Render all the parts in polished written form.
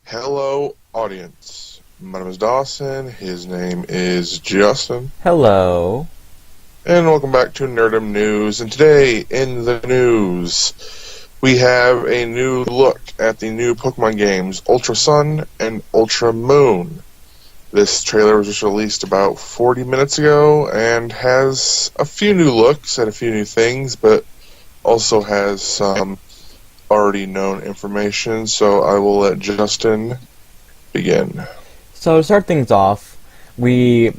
Hello, audience. My name is Dawson. His name is Justin. Hello. And welcome back to Nerdom News. And today, in the news, we have a new look at the new Pokemon games, Ultra Sun and Ultra Moon. This trailer was just released about 40 minutes ago and has a few new looks and a few new things, but also has some already known information, so I will let Justin begin. So to start things off, we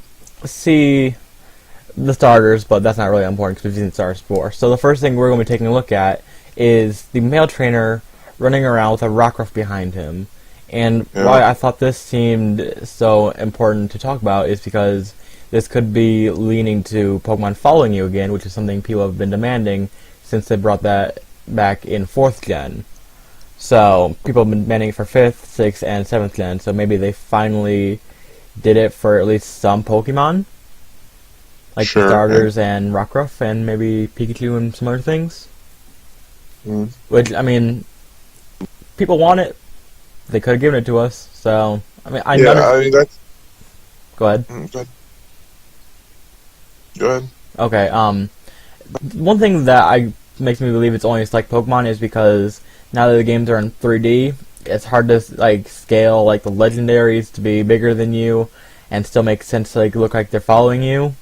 see the starters, but that's not really important because we've seen the starters before. So the first thing we're going to be taking a look at is the male trainer running around with a Rockruff behind him. And why I thought this seemed so important to talk about is because this could be leaning to Pokemon following you again, which is something people have been demanding since they brought that back in 4th gen. So people have been demanding it for 5th, 6th, and 7th gen, so maybe they finally did it for at least some Pokemon. Like the starters and Rockruff, and maybe Pikachu and some other things. Which, I mean, people want it. They could have given it to us, so... I mean, that's... Go ahead. Go ahead. Okay, one thing that makes me believe it's only like Pokemon is because now that the games are in 3D, it's hard to like scale like the legendaries to be bigger than you and still make sense to like look like they're following you.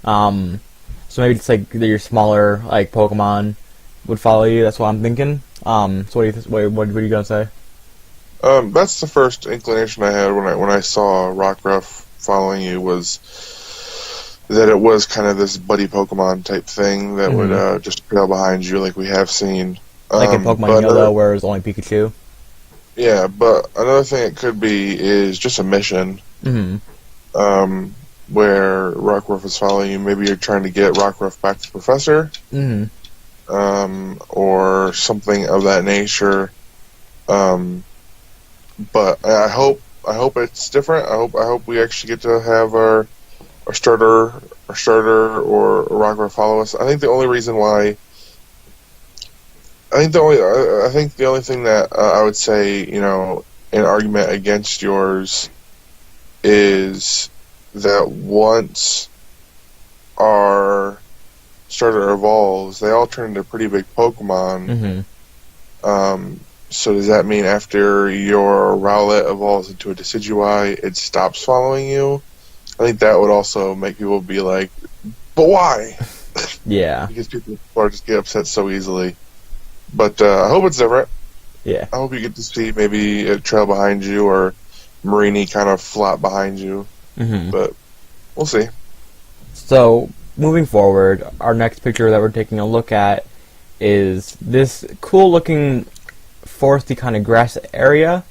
So maybe it's like your smaller like Pokemon would follow you. That's what I'm thinking. So what are you gonna say? That's the first inclination I had when I saw Rockruff following you, was that it was kind of this buddy Pokemon type thing that would just trail behind you, like we have seen. Like in Pokemon Yellow, where it was only Pikachu. Yeah, but another thing it could be is just a mission. Where Rockruff is following you. Maybe you're trying to get Rockruff back to the Professor. Or something of that nature. But I hope it's different. I hope we actually get to have our starter or Rockruff follow us. I think the only reason why. I think the only thing that I would say, an argument against yours is that once our starter evolves, they all turn into pretty big Pokemon. So does that mean after your Rowlet evolves into a Decidueye, it stops following you? I think that would also make people be like, but why? Yeah. Because people just get upset so easily. But I hope it's different. Yeah. I hope you get to see maybe a trail behind you or Marini kind of flop behind you. But we'll see. So, moving forward, our next picture that we're taking a look at is this cool-looking foresty kind of grass area.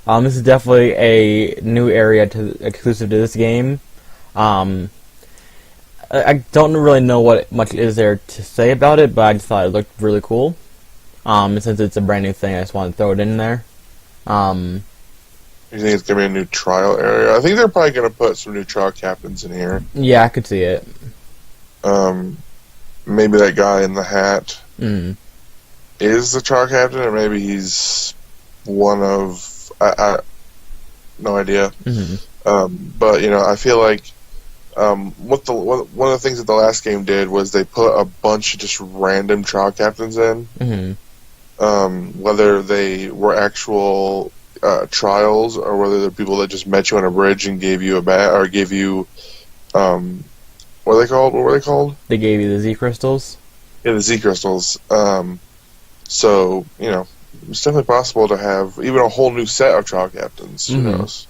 This is definitely a new area exclusive to this game. I don't really know what much is there to say about it, but I just thought it looked really cool. Since it's a brand new thing, I just wanted to throw it in there. You think it's going to be a new trial area? I think they're probably going to put some new trial captains in here. Yeah, I could see it. Maybe that guy in the hat is the trial captain, or maybe he's one of... no idea. But, I feel like one of the things that the last game did was they put a bunch of just random trial captains in. Whether they were actual trials or whether they're people that just met you on a bridge and gave you a bat or gave you what are they called? What were they called? They gave you the Z crystals. Yeah, the Z crystals. So it's definitely possible to have even a whole new set of trial captains. Who knows?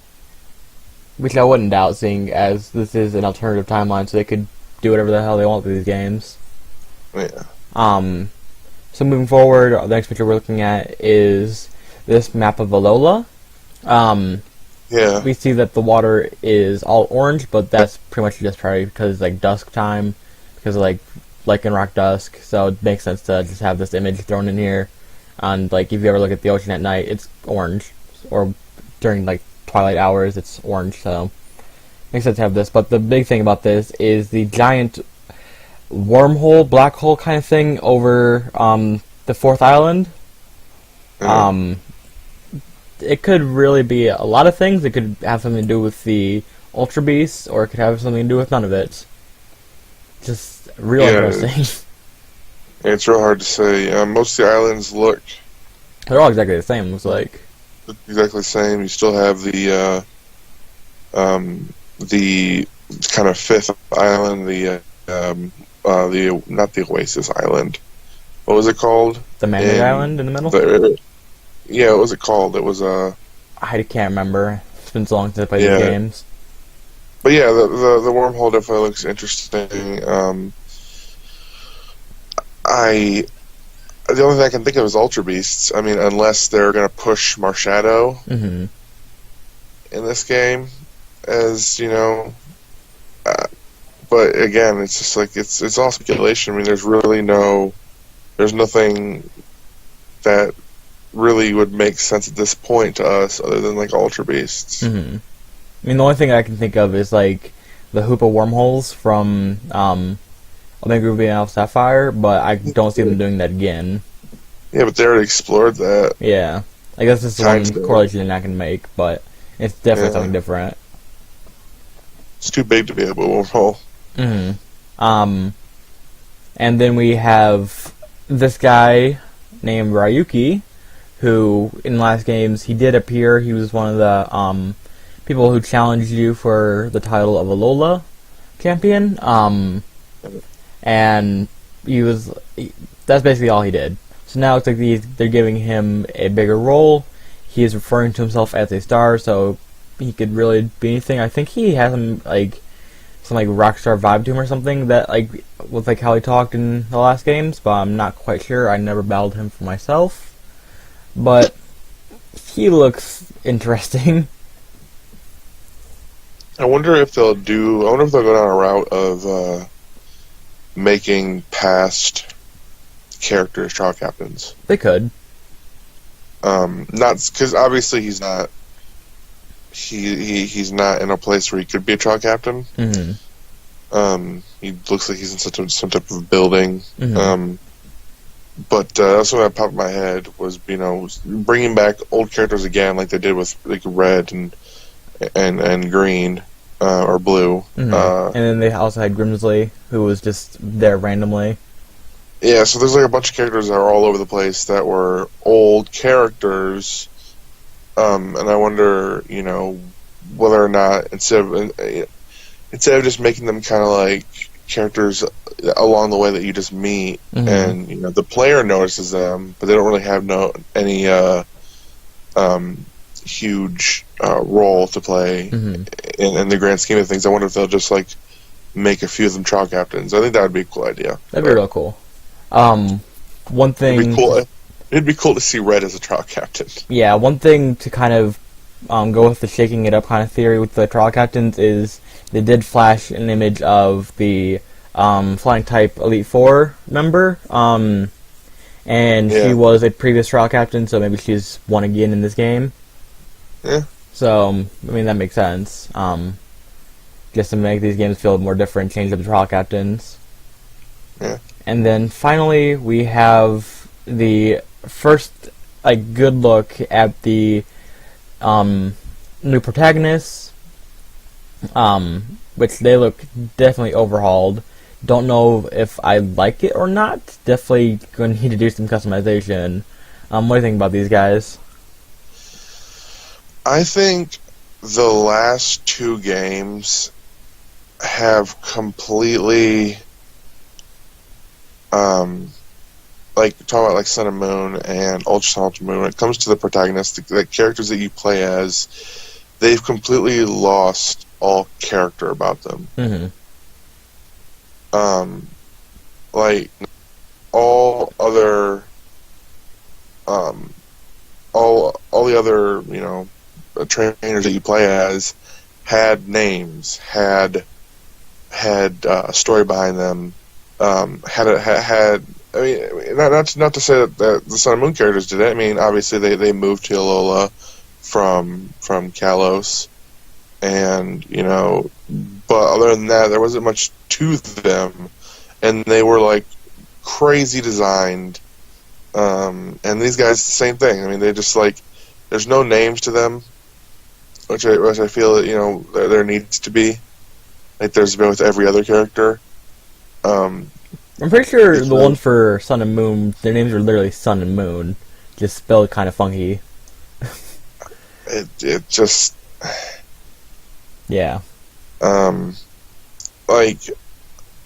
Which I wouldn't doubt, seeing as this is an alternative timeline, so they could do whatever the hell they want with these games. Yeah. So moving forward, the next picture we're looking at is this map of Alola. We see that the water is all orange, but that's pretty much just probably because it's like dusk time, because of like in Rock Dusk, so it makes sense to just have this image thrown in here. And like if you ever look at the ocean at night, it's orange, or during like twilight hours, it's orange. So makes sense to have this. But the big thing about this is the giant wormhole, black hole kind of thing over the 4th island. it could really be a lot of things. It could have something to do with the Ultra Beasts, or it could have something to do with none of it. Just real interesting. It's real hard to say. Most of the islands look... They're all exactly the same, looks like. Exactly the same. You still have the kind of fifth island, not the Oasis Island. What was it called? The Mandate Island in the middle? What was it called? It was I can't remember. It's been so long since I played the games. But yeah, the wormhole definitely looks interesting. The only thing I can think of is Ultra Beasts. I mean, unless they're going to push Marshadow in this game, as you know. But again, it's just like it's all speculation. I mean, there's nothing that really would make sense at this point to us, other than like Ultra Beasts. Mm-hmm. I mean, the only thing I can think of is like the Hoopa wormholes from Omega Ruby and Alpha Sapphire, but I don't see them doing that again. Yeah, but they already explored that. Yeah, I guess this is one correlation they're not going to make, but it's definitely something different. It's too big to be a wormhole. Mm-hmm. And then we have this guy named Ryuki, who in the last games he did appear. He was one of the people who challenged you for the title of Alola champion. And that's basically all he did. So now it's like they're giving him a bigger role. He is referring to himself as a star, so he could really be anything. I think he has some rock star vibe to him or something that with like how he talked in the last games, but I'm not quite sure. I never battled him for myself, but he looks interesting. I wonder if they'll go down a route of making past characters trial captains. They could. Not because obviously he's not. He's not in a place where he could be a trial captain. Mm-hmm. He looks like he's in some type of building. Mm-hmm. But that's what that popped in my head was bringing back old characters again, like they did with like Red and Green or Blue. Mm-hmm. And then they also had Grimsley, who was just there randomly. Yeah, so there's like a bunch of characters that are all over the place that were old characters. And I wonder, whether or not instead of just making them kind of like characters along the way that you just meet, mm-hmm. and the player notices them, but they don't really have any huge role to play mm-hmm. in the grand scheme of things. I wonder if they'll just like make a few of them trial captains. I think that would be a cool idea. That'd be real cool. One thing. It'd be cool to see Red as a trial captain. Yeah, one thing to kind of go with the shaking it up kind of theory with the trial captains is they did flash an image of the Flying Type Elite Four member, and she was a previous trial captain, so maybe she's won again in this game. Yeah. So, I mean, that makes sense. Just to make these games feel more different, change up the trial captains. Yeah. And then finally, we have the first good look at the new protagonists, which they look definitely overhauled. Don't know if I like it or not. Definitely going to need to do some customization. What do you think about these guys? I think the last two games have completely talking about like Sun and Moon and Ultra Sun, Ultra Moon, when it comes to the protagonists, the characters that you play as, they've completely lost all character about them. Mm-hmm. Like all other all the other trainers that you play as had names, had a story behind them, had I mean, not to say that the Sun and Moon characters did it. I mean, obviously they moved to Alola from Kalos, and but other than that, there wasn't much to them, and they were like crazy designed. And these guys, the same thing. I mean, they just there's no names to them, which I feel that there needs to be, like there's been with every other character. I'm pretty sure the ones for Sun and Moon, their names are literally Sun and Moon, just spelled kind of funky. It just yeah.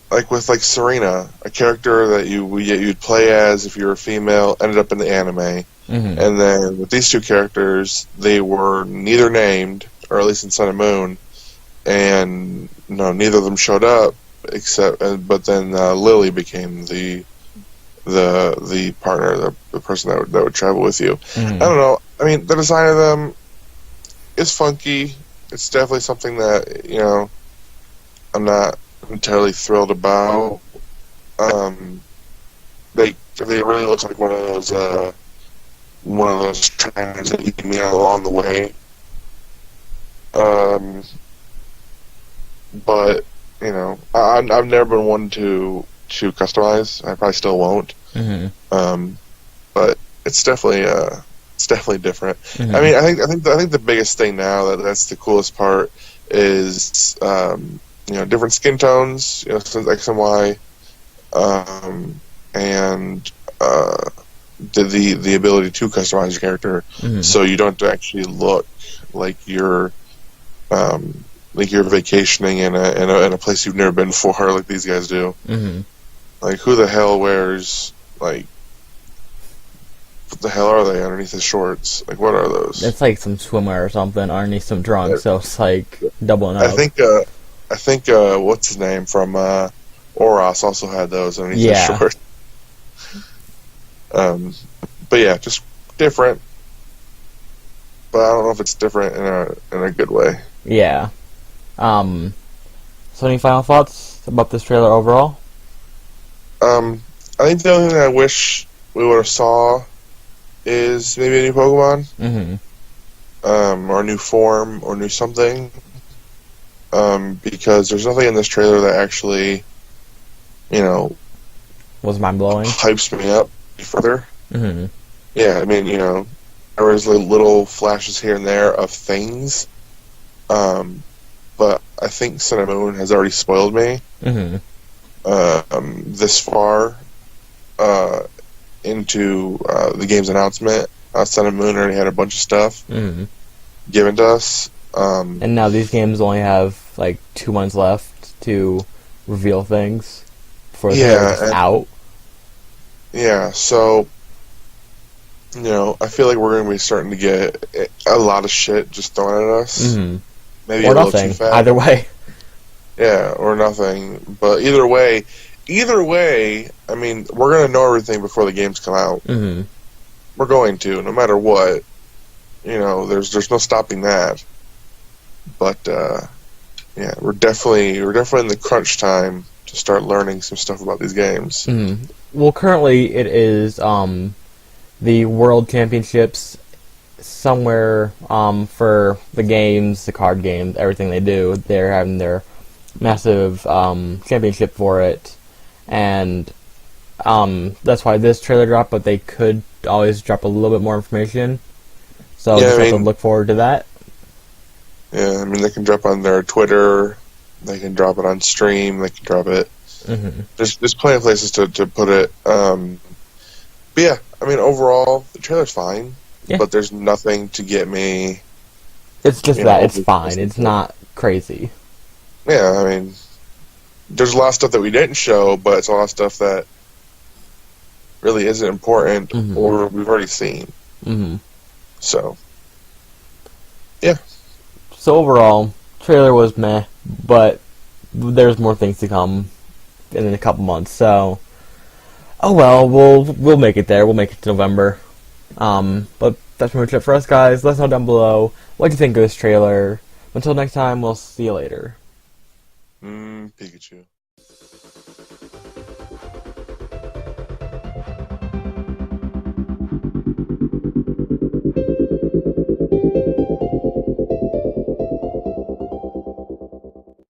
Like with Serena, a character that you'd play as if you were a female, ended up in the anime, and then with these two characters, they were neither named, or at least in Sun and Moon, and neither of them showed up but then Lily became the partner, the person that would travel with you. I don't know. I mean, the design of them is funky. It's definitely something that I'm not entirely thrilled about. They really look like one of those trainers that you can meet along the way. But I've never been one to customize. I probably still won't. But it's definitely different. I mean, I think the biggest thing now that's the coolest part is different skin tones, since X and Y, and the ability to customize your character, so you don't actually look like you're vacationing in a place you've never been before, like these guys do. Like, who the hell wears what the hell are they underneath his shorts? Like, what are those? It's like some swimwear or something underneath some trunks, so it's like doubling up. I think what's his name from Oros also had those underneath his shorts. But yeah, just different. But I don't know if it's different in a good way. Yeah. So any final thoughts about this trailer overall? I think the only thing I wish we would have saw is maybe a new Pokemon. Or a new form, or new something. Because there's nothing in this trailer that actually, was mind-blowing. Hypes me up further. Yeah, I mean, there was little flashes here and there of things. But I think Sun and Moon has already spoiled me. This far into the game's announcement, Sun and Moon already had a bunch of stuff given to us. And now these games only have like 2 months left to reveal things before they're out. Yeah, so I feel like we're going to be starting to get a lot of shit just thrown at us. Maybe or a little nothing. Too fast. Either way. Yeah, or nothing. But either way, I mean, we're going to know everything before the games come out. We're going to, no matter what. There's no stopping that. But yeah, we're definitely in the crunch time to start learning some stuff about these games. Well, currently it is the World Championships somewhere for the games, the card games, everything they do. They're having their massive championship for it, and that's why this trailer dropped. But they could always drop a little bit more information, so just have to look forward to that. Yeah, I mean, they can drop on their Twitter, they can drop it on stream, they can drop it. There's plenty of places to put it. But yeah, I mean, overall, the trailer's fine, but there's nothing to get me. It's just that it's fine. It's not crazy. Yeah, I mean, there's a lot of stuff that we didn't show, but it's a lot of stuff that really isn't important or we've already seen. So, yeah. So overall, trailer was meh, but there's more things to come in a couple months. So, oh well, we'll make it there. We'll make it to November. But that's pretty much it for us, guys. Let us know down below what you think of this trailer. Until next time, we'll see you later. Pikachu.